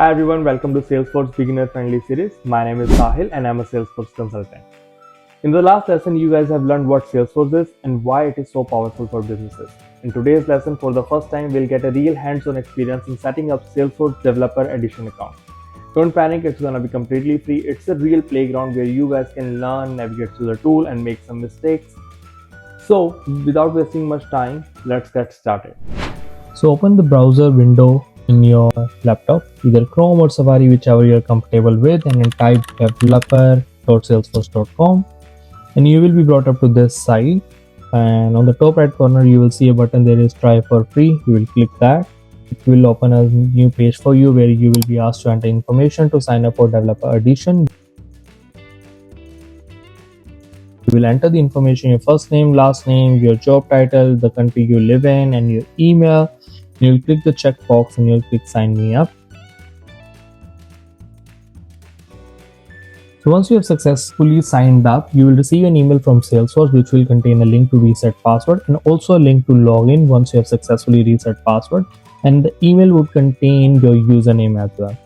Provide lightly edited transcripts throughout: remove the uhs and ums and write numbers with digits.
Hi everyone, welcome to Salesforce Beginner Friendly series. My name is Sahil and I'm a Salesforce consultant. In the last lesson, you guys have learned what Salesforce is and why it is so powerful for businesses. In today's lesson, for the first time, we'll get a real hands-on experience in setting up Salesforce Developer Edition account. Don't panic, it's gonna be completely free. It's a real playground where you guys can learn, navigate through the tool and make some mistakes. So, without wasting much time, let's get started. So open the browser window in your laptop, either Chrome or Safari, whichever you're comfortable with, and then type developer.salesforce.com and you will be brought up to this site. And on the top right corner you will see a button. There is try for free. You will click that. It will open a new page for you where you will be asked to enter information to sign up for Developer Edition. You will enter the information: your first name, last name, your job title, the country you live in, and your email. You will click the checkbox and you'll click sign me up. So once you have successfully signed up, you will receive an email from Salesforce which will contain a link to reset password and also a link to login once you have successfully reset password, and the email would contain your username as well.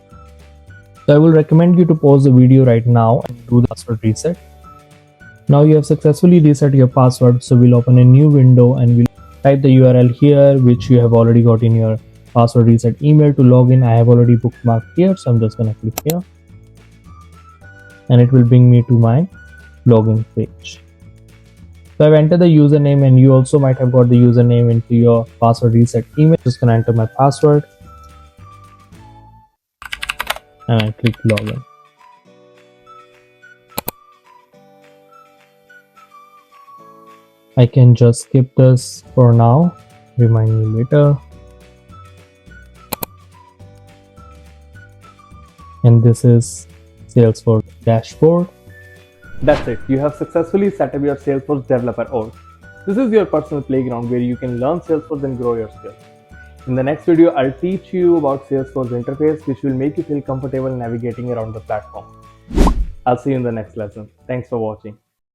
So I will recommend you to pause the video right now and do the password reset. Now you have successfully reset your password, so we'll open a new window and we'll type the URL here which you have already got in your password reset email to log in. I have already bookmarked here, so I'm just gonna click here and it will bring me to my login page. So I've entered the username and you also might have got the username into your password reset email. Just gonna enter my password and I click login. I can just skip this for now, remind me later. And this is Salesforce dashboard. That's it. You have successfully set up your Salesforce Developer org. This is your personal playground where you can learn Salesforce and grow your skills. In the next video, I'll teach you about Salesforce interface, which will make you feel comfortable navigating around the platform. I'll see you in the next lesson. Thanks for watching.